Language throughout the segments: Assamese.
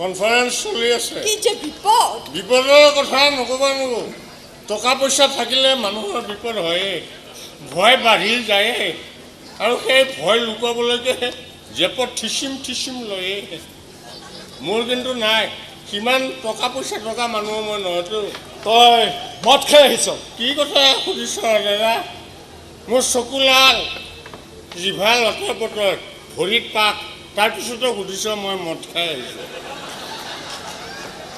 কনফাৰেন্স চলি আছে কি যে বিপদ বিপদৰ কথা নকবা নকো টকা পইচা থাকিলে মানুহৰ বিপদ হয়ে ভয় বাঢ়ি যায় আৰু সেই ভয় লুকাবলৈকে জেপত ঠিচিম লয়ে মোৰ কিন্তু নাই কিমান টকা পইচা থকা মানুহ মই নহয়তো তই মদ খাই আহিছ কি কথা সুধিছ দাদা মোৰ চকু লাল জিভা লতৰ পতৰ ভৰিত পাক তাৰপিছতো সুধিছ মই মদ খাই আহিছোঁ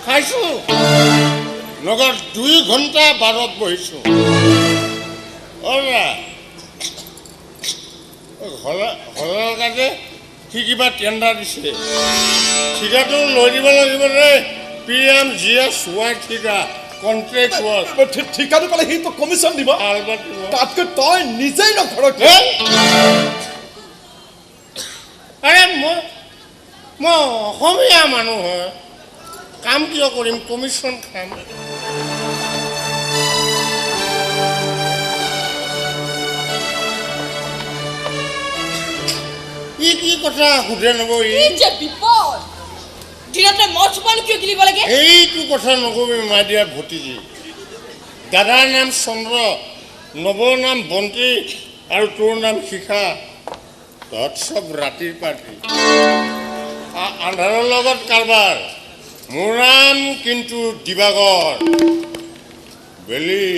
খাইছোঁ লগত 2 ঘণ্টা বাৰত বহিছোঁ হলৰ কাজে সি কিবা টেণ্ডাৰ দিছে ঠিকাটো লৈ দিব লাগিব ৰে PMGSY ঠিকা কন্ট্ৰেক্ট ৱৰ্ক ঠিকাটো পালে সি তো কমিশ্যন দিব তাতকৈ তই নিজেই নধৰক আৰে মই অসমীয়া মানুহ হয় কাম কিয় কৰিম কমিশ্যন খাম কি কথা সুধে নব বিপদ দিনতে মদ চোপানো কিয় কিনিব লাগে এইটো কথা নকবি মাইডিয়া ভতিজী দাদাৰ নাম চন্দ্ৰ নৱৰ নাম বন্তি আৰু তোৰ নাম শিখা তহঁত চব ৰাতিৰ পাৰ্টি আন্ধাৰৰ লগত কাৰবাৰ মোৰ নাম কিন্তু দিবাগৰ বেলি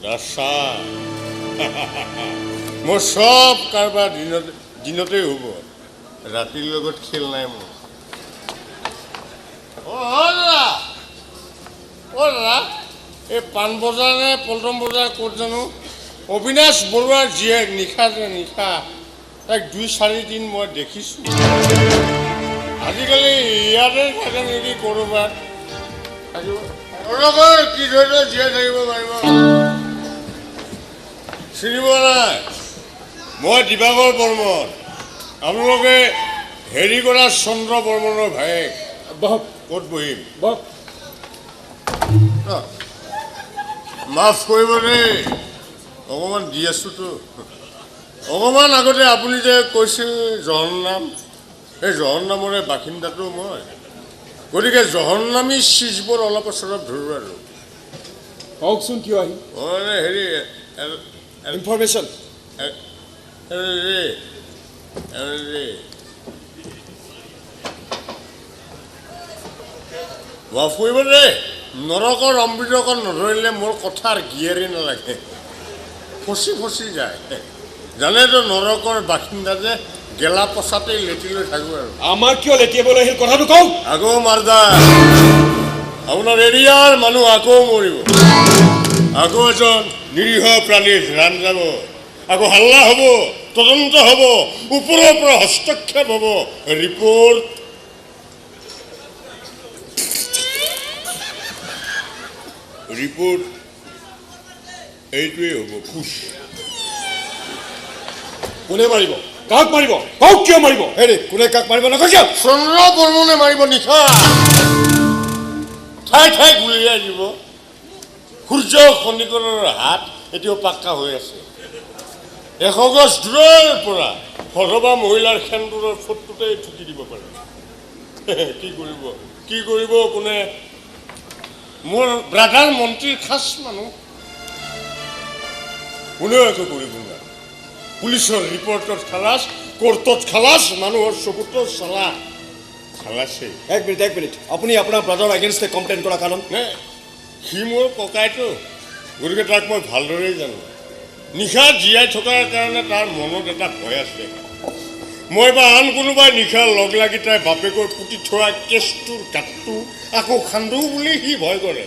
দাসা মোৰ চব কাৰবাৰ দিনতেই হ'ব ৰাতিৰ লগত খেল নাই মোৰ দাদা এই পাণ বজাৰ নে পল্টন বজাৰ ক'ত জানো অবিনাশ বৰুৱাৰ জীয়েক নিশা তাইক 2-4 দিন মই দেখিছোঁ আজিকালি ইয়াতে থাকে নেকি ক'ৰবাত কি ধৰণে জীয়াই থাকিব পাৰিব চিনিব নাই মই দিবাকৰ বৰ্মন আপোনালোকে হেৰি কৰা চন্দ্ৰ বৰ্মনৰ ভায়েক ক'ত বহিম মাফ কৰিব দেই অকণমান দি আছোঁতো অকণমান আগতে আপুনি যে কৈছিল জহন্নাম সেই জহন্নামৰে বাসিন্দাটো মই গতিকে জহন্নামী চিজবোৰ অলপ ওচৰত ধৰোঁ আৰু কওকচোন কিয় আহি হেৰি ইনফৰমেশ্যন মাফ কৰিব দেই নৰকৰ অমৃতকৰ নধৰিলে মোৰ কথাৰ গিয়েৰি নালাগে ফচি যায় জানেতো নৰকৰ বাসিন্দা যে গেলা পচাতেই লেটি লৈ থাকোঁ আৰু আমাৰ কিয় লেটিয়াবলৈ আহিল কথাটো কওঁ আকৌ মাৰদা আপোনাৰ এৰিয়াৰ মানুহ আকৌ মৰিব আকৌ এজন নিৰীহ প্ৰাণীৰ ৰাণ যাব আকৌ হাল্লা হ'ব তদন্ত হ'ব ওপৰৰ পৰা হস্তক্ষেপ হ'ব ৰিপৰ্ট এইটোৱেই হ'ব খুচ কোনে মাৰিব কাক মাৰিব কওক কিয় মাৰিব হেৰি কোনে কাক মাৰিব নকৈছে চন্দ্ৰ বৰ্মনে মাৰিব নিশা ঠাই গুলিয়াই দিব সূৰ্য খনিকৰৰ হাত এতিয়াও পাক্কা হৈ আছে 100 গজ দূৰৰ পৰা সধবা মহিলাৰ সেন্দুৰৰ ফটোতেই ঠুকি দিব পাৰে কি কৰিব কোনে মোৰ ব্ৰাদাৰ মন্ত্ৰীৰ খাচ মানুহ কোনেও একো কৰিব নোৱাৰে পুলিচৰ ৰিপৰ্টত খালাচ কোৰ্টত খালাচ মানুহৰ চকুতো চলা খালাচেই এক মিনিট আপুনি আপোনাৰ ব্ৰাদাৰ এগেইনষ্টে কমপ্লেইন কৰা কাৰণ সি মোৰ ককাইটো গতিকে তাক মই ভালদৰেই জানো নিশা জীয়াই থকাৰ কাৰণে তাৰ মনত এটা ভয় আছে মই বা আন কোনোবাই নিশা লগ লাগি তাই বাপেকৰ পুতি থোৱা কেছটোৰ গাঁতটো আকৌ খান্দো বুলি সি ভয় কৰে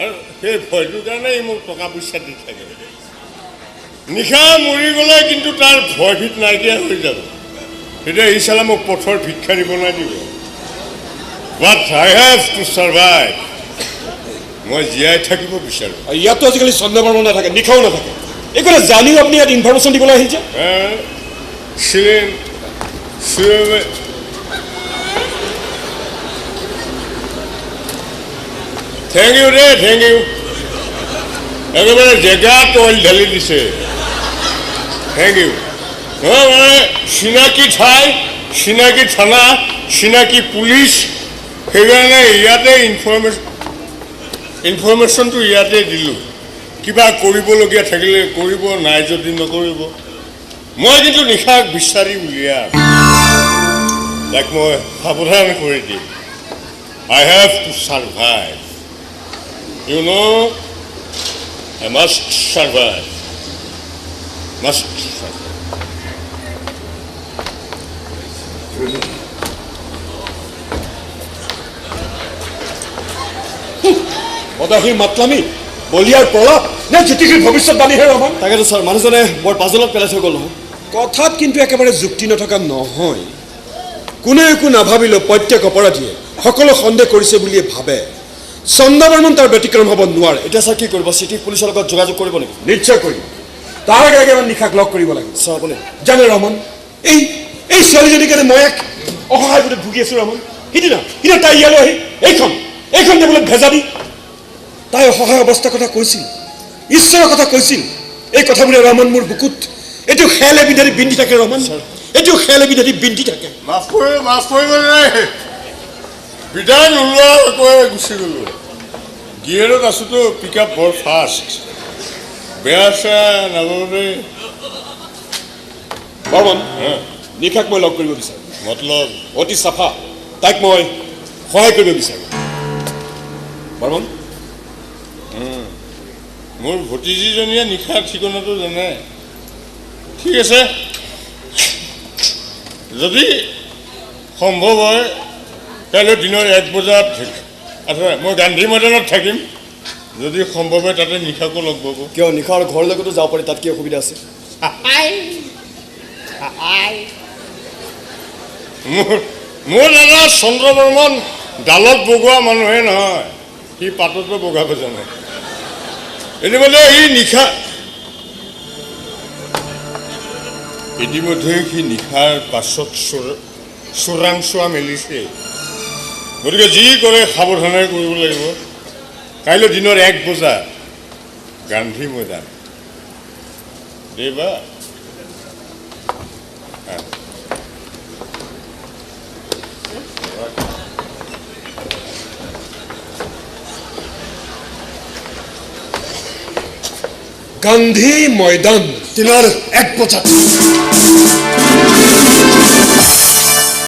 আৰু সেই ভয়টোৰ কাৰণে ই মোক টকা পইচা দি থাকে নিশা মৰি গ'লে কিন্তু তাৰ ভয়ভীত নাইকিয়া হৈ যাব তেতিয়া ই চালা মোক পথৰ ভিক্ষাৰী বনাই দিব বাট আই হেভ টু চাৰ্ভাইভ মই জীয়াই থাকিব বিচাৰোঁ ইয়াতো আজিকালি চন্দ্ৰ বৰ্মন নাথাকে নিশাও নাথাকে এইকলে জানিও আপুনি ইয়াত ইনফৰমেশ্যন দিবলৈ আহিছে থেংক ইউ ৰে থেংক ইউ একেবাৰে জেগাত অইল ঢালি দিছে থেংক ইউ মানে চিনাকি ঠাই চিনাকি থানা চিনাকি পুলিচ সেইকাৰণে ইয়াতে ইনফৰমেশ্যনটো ইয়াতে দিলোঁ কিবা কৰিবলগীয়া থাকিলে কৰিব নাই যদি নকৰিব মই কিন্তু নিশাক বিচাৰি উলিয়াম তাক মই সাৱধান কৰি দিম I have to survive you know I must survive বদাহী মাতলামি বলিয়াৰ প্ৰলাপ নে জ্যোতিষীৰ ভৱিষ্যতবাণীহে ৰমন তাকেতো ছাৰ মানুহজনে বৰ পাজলত পেলাই থৈ গ'ল নহয় কথাত কিন্তু একেবাৰে যুক্তি নথকা নহয় কোনে একো নাভাবিলেও প্ৰত্যেক অপৰাধীয়ে সকলো সন্দেহ কৰিছে বুলিয়ে ভাবে চন্দা বৰ্মন তাৰ ব্যতিক্ৰম হ'ব নোৱাৰে এতিয়া ছাৰ কি কৰিব চিটি পুলিচৰ লগত যোগাযোগ কৰিব নেকি নিশ্চয় কৰিম তাৰ আগে আগে নিশাক লগ কৰিব লাগিব ছাৰ আপুনি জানে ৰমন এই ছোৱালীজনীৰ কাৰণে মই এক অসহায় বুলি ভুগি আছোঁ ৰমন সিদিনা তাই ইয়ালৈ আহি এইখন টেবুলত ভেজা দি তাই অসহায় অৱস্থাৰ কথা কৈছিল ঈশ্বৰৰ কথা কৈছিল এই কথাবোৰে ৰমন মোৰ বুকুত এইটো খেলে বিধাৰি বিন্ধি থাকে ৰমন এইটো খেলে বিধাৰি বিন্ধি থাকে মাফ কৰিব নাই বিদায় নোলোৱা গুচি গ'লোঁ গিয়েৰত আছোঁতো পিক আপ বৰ ফাষ্ট বেয়া চেয়া নাজানোতে বৰ্মন নিশাক মই লগ কৰিব বিচাৰোঁ মতলব অতি চাফা তাইক মই সহায় কৰিব বিচাৰোঁ বৰ্মন মোৰ ভতিজীজনীয়ে নিশাৰ ঠিকনাটো জানে ঠিক আছে যদি সম্ভৱ হয় কাইলৈ দিনৰ 1 বজাত আচ্ছা মই গান্ধী মৈদানত থাকিম যদি সম্ভৱ হয় তাতে নিশাকো লগ পাব কিয় নিশাৰ ঘৰলৈকেতো যাব পাৰি তাত কি অসুবিধা আছে মোৰ দাদা চন্দ্ৰ বৰ্মন ডালত বগোৱা মানুহে নহয় সি পাততো বগাব জানে ইতিমধ্যে সি নিশাৰ পাছত চোৰাংচোৱা মেলিছে গতিকে যি কৰে সাৱধানে কৰিব লাগিব কাইলৈ দিনৰ 1 বজাত গান্ধী মৈদান দেবা গান্ধী ময়দান দিনৰ 1 বজাত